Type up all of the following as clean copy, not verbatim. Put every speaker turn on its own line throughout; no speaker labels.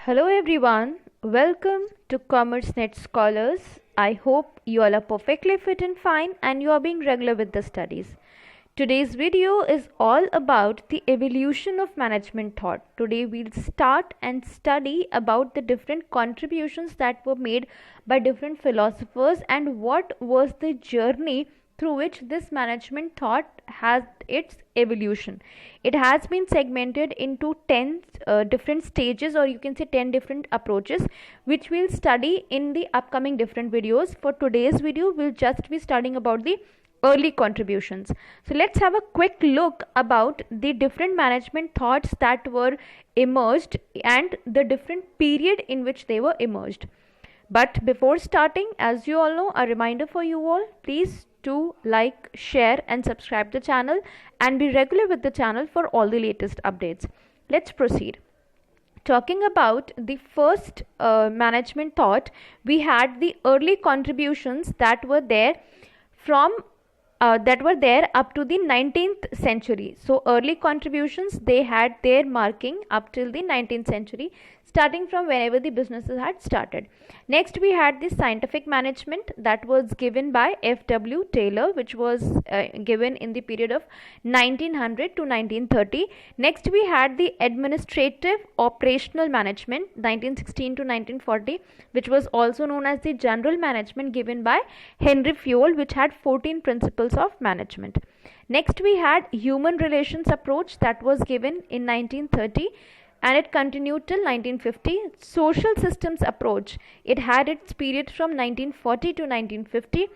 Hello everyone, welcome to CommerceNet Scholars. I hope you all are perfectly fit and fine and you are being regular with the studies. Today's video is all about the evolution of management thought. Today we'll start and study about the different contributions that were made by different philosophers and what was the journey through which this management thought has its evolution. It has been segmented into 10 different stages, or you can say 10 different approaches, which we'll study in the upcoming different videos. For today's video, we'll just be studying about the early contributions. So let's have a quick look about the different management thoughts that were emerged and the different period in which they were emerged. But before starting, as you all know, a reminder for you all, please do like, share and subscribe the channel and be regular with the channel for all the latest updates. Let's proceed. Talking about the first management thought, we had the early contributions that were there up to the 19th century. So early contributions, they had their marking up till the 19th century, starting from whenever the businesses had started. Next we had the scientific management that was given by F.W. Taylor, which was given in the period of 1900 to 1930. Next we had the administrative operational management 1916 to 1940, which was also known as the general management, given by Henry Fayol, which had 14 principles of management. Next we had human relations approach that was given in 1930 and it continued till 1950. Social systems approach, it had its period from 1940 to 1950.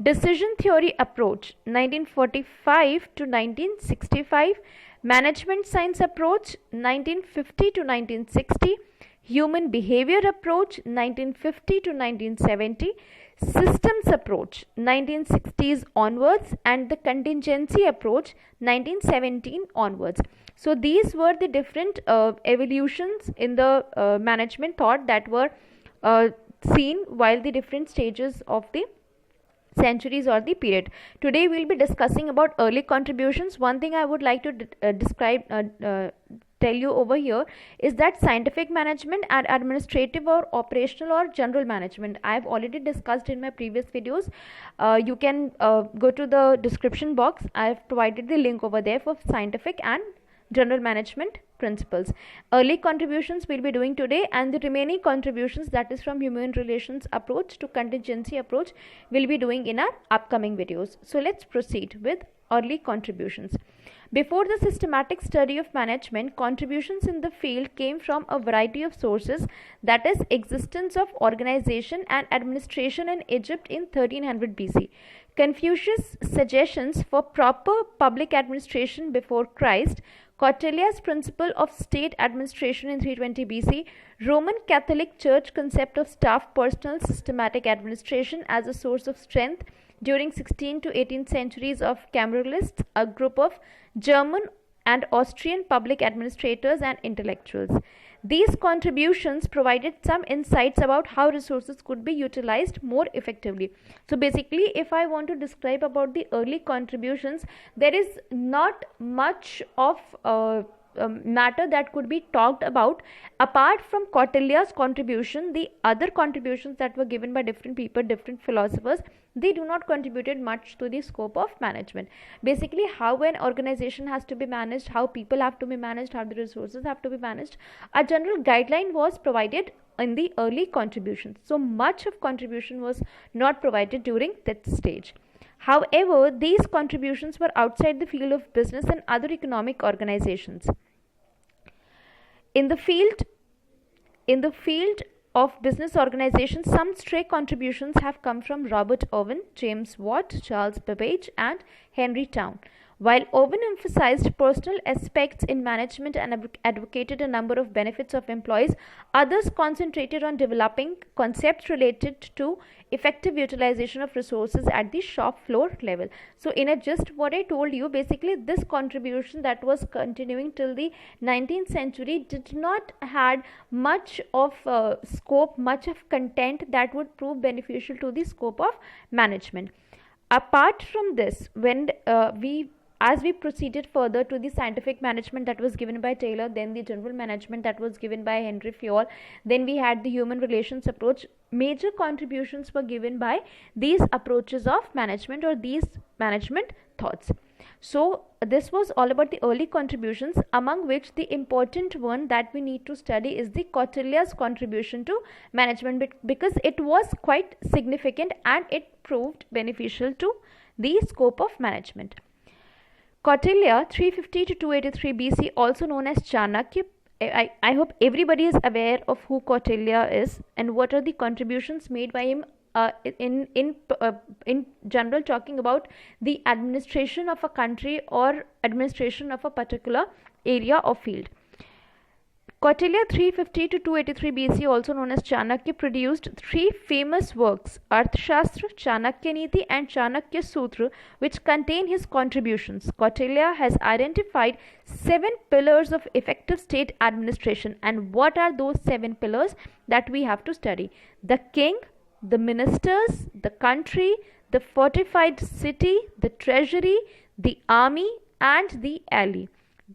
Decision theory approach 1945 to 1965. Management science approach 1950 to 1960. Human behavior approach 1950 to 1970. Systems approach 1960s onwards, and the contingency approach 1917 onwards. So these were the different evolutions in the management thought that were seen while the different stages of the centuries or the period. Today we will be discussing about early contributions. One thing I would like to tell you over here is that scientific management and administrative or operational or general management, I have already discussed in my previous videos. You can go to the description box. I have provided the link over there for scientific and general management principles. Early contributions we'll be doing today, and the remaining contributions, that is from human relations approach to contingency approach, we'll be doing in our upcoming videos. So let's proceed with early contributions. Before the systematic study of management, contributions in the field came from a variety of sources, that is existence of organization and administration in Egypt in 1300 BC. Confucius' suggestions for proper public administration before Christ, Cautella's principle of state administration in 320 BC, Roman Catholic Church concept of staff personal systematic administration as a source of strength during 16th to 18th centuries of Cameralists, a group of German and Austrian public administrators and intellectuals. These contributions provided some insights about how resources could be utilized more effectively. So basically, if I want to describe about the early contributions, there is not much of matter that could be talked about apart from Cautella's contribution. The other contributions that were given by different people, different philosophers, they do not contributed much to the scope of management. Basically, how an organization has to be managed, how people have to be managed, how the resources have to be managed, a general guideline was provided in the early contributions. So much of contribution was not provided during that stage. However, these contributions were outside the field of business and other economic organizations. In the field of business organizations, some stray contributions have come from Robert Owen, James Watt, Charles Babbage, and Henry Town. While Owen emphasized personal aspects in management and advocated a number of benefits of employees, others concentrated on developing concepts related to effective utilization of resources at the shop floor level. So in a gist, what I told you, basically this contribution that was continuing till the 19th century did not had much of scope, much of content that would prove beneficial to the scope of management. Apart from this, when we as we proceeded further to the scientific management that was given by Taylor, then the general management that was given by Henry Fayol, then we had the human relations approach. Major contributions were given by these approaches of management or these management thoughts. So this was all about the early contributions, among which the important one that we need to study is the Kautilya's contribution to management, because it was quite significant and it proved beneficial to the scope of management. Kautilya, 350 to 283 BC, also known as Chanakya. I hope everybody is aware of who Kautilya is and what are the contributions made by him in general, talking about the administration of a country or administration of a particular area or field. Kautilya, 350 to 283 BC, also known as Chanakya, produced three famous works, Arthashastra, Chanakya Niti and Chanakya Sutra, which contain his contributions. Kautilya has identified 7 pillars of effective state administration. And what are those 7 pillars that we have to study? The king, the ministers, the country, the fortified city, the treasury, the army and the ally.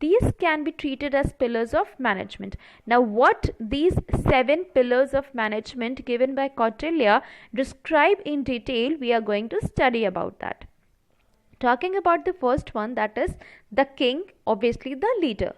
These can be treated as pillars of management. Now, what these 7 pillars of management given by Kautilya describe in detail, we are going to study about that. Talking about the first one, that is the king, obviously the leader,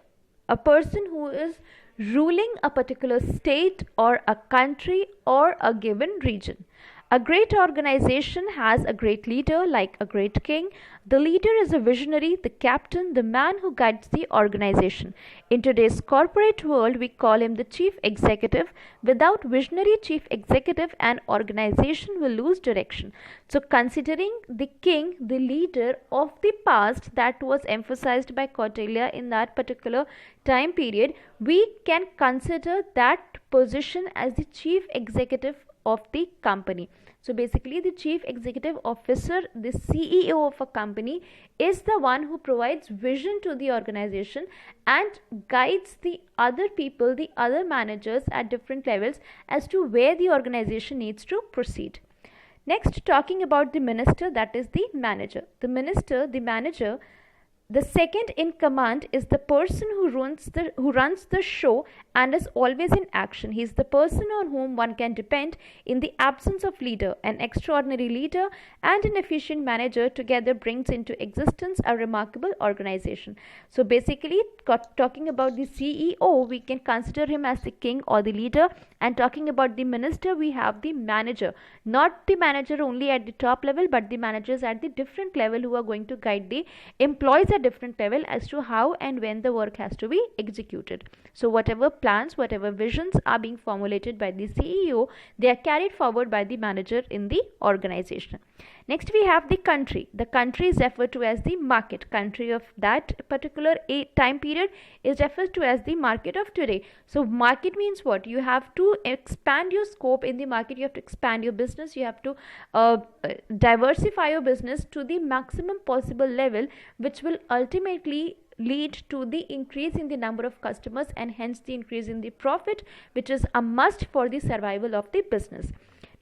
a person who is ruling a particular state or a country or a given region. A great organization has a great leader, like a great king. The leader is a visionary, the captain, the man who guides the organization. In today's corporate world, we call him the chief executive. Without visionary chief executive, an organization will lose direction. So, considering the king, the leader of the past, that was emphasized by Kautilya in that particular time period, we can consider that position as the chief executive of the company. So basically, the chief executive officer, the CEO of a company, is the one who provides vision to the organization and guides the other people, the other managers at different levels as to where the organization needs to proceed. Next, talking about the minister, that is the manager. The minister, the manager, the second in command is the person who runs the show and is always in action. He is the person on whom one can depend in the absence of leader. An extraordinary leader and an efficient manager together brings into existence a remarkable organization. So basically, talking about the CEO, we can consider him as the king or the leader, and talking about the minister, we have the manager. Not the manager only at the top level, but the managers at the different level who are going to guide the employees at different level as to how and when the work has to be executed. So whatever plans, whatever visions are being formulated by the CEO, they are carried forward by the manager in the organization. Next, we have the country. The country is referred to as the market. Country of that particular time period is referred to as the market of today. So market means what? You have to expand your scope in the market. You have to expand your business. You have to diversify your business to the maximum possible level, which will ultimately lead to the increase in the number of customers and hence the increase in the profit, which is a must for the survival of the business.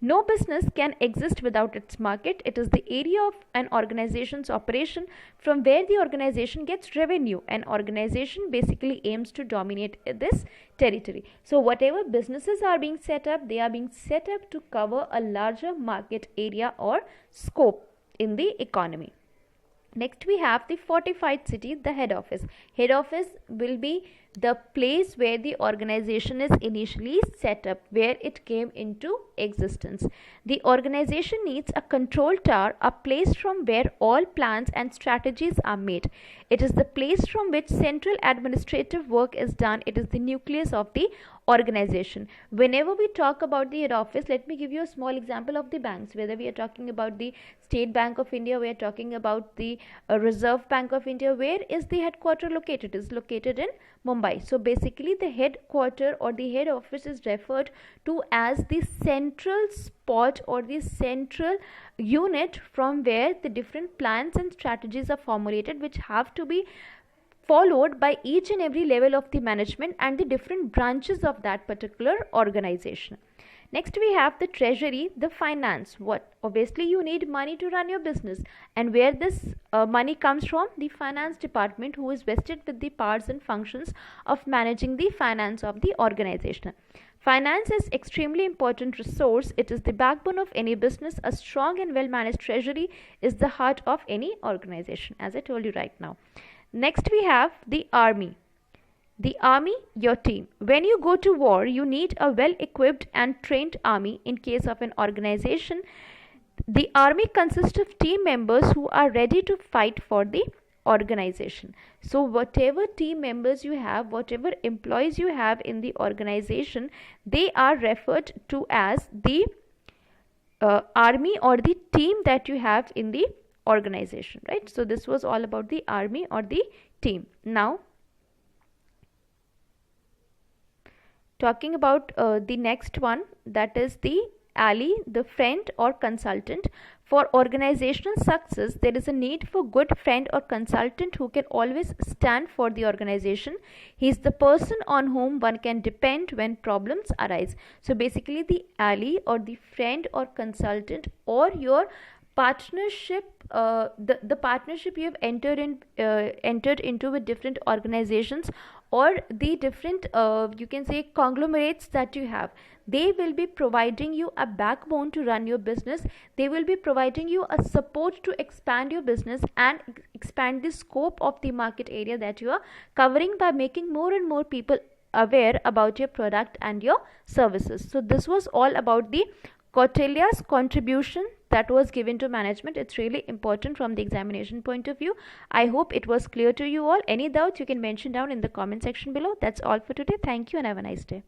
No business can exist without its market. It is the area of an organization's operation from where the organization gets revenue. An organization basically aims to dominate this territory. So whatever businesses are being set up, they are being set up to cover a larger market area or scope in the economy. Next, we have the fortified city, the head office. Head office will be the place where the organization is initially set up, where it came into existence. The organization needs a control tower, a place from where all plans and strategies are made. It is the place from which central administrative work is done. It is the nucleus of the organization. Whenever we talk about the head office, let me give you a small example of the banks. Whether we are talking about the State Bank of India, we are talking about the Reserve Bank of India, where is the headquarter located? It is located in Mumbai. So basically, the headquarter or the head office is referred to as the central spot or the central unit from where the different plans and strategies are formulated, which have to be followed by each and every level of the management and the different branches of that particular organization. Next we have the treasury, the finance. What? Obviously you need money to run your business, and where this money comes from? The finance department, who is vested with the powers and functions of managing the finance of the organization. Finance is extremely important resource. It is the backbone of any business. A strong and well managed treasury is the heart of any organization, as I told you right now. Next we have the army. The army, your team. When you go to war, you need a well equipped and trained army. In case of an organization, the army consists of team members who are ready to fight for the organization. So whatever team members you have, whatever employees you have in the organization, they are referred to as the army or the team that you have in the organization, right? So this was all about the army or the team. Now talking about the next one, that is the ally, the friend or consultant. For organizational success, there is a need for good friend or consultant who can always stand for the organization. He is the person on whom one can depend when problems arise. So basically the ally or the friend or consultant or your partnership, the partnership you have entered into with different organizations, or the different you can say conglomerates that you have, they will be providing you a backbone to run your business. They will be providing you a support to expand your business and expand the scope of the market area that you are covering by making more and more people aware about your product and your services. So this was all about the Kautya's contribution that was given to management. It's really important from the examination point of view. I hope it was clear to you all. Any doubts you can mention down in the comment section below. That's all for today. Thank you and have a nice day.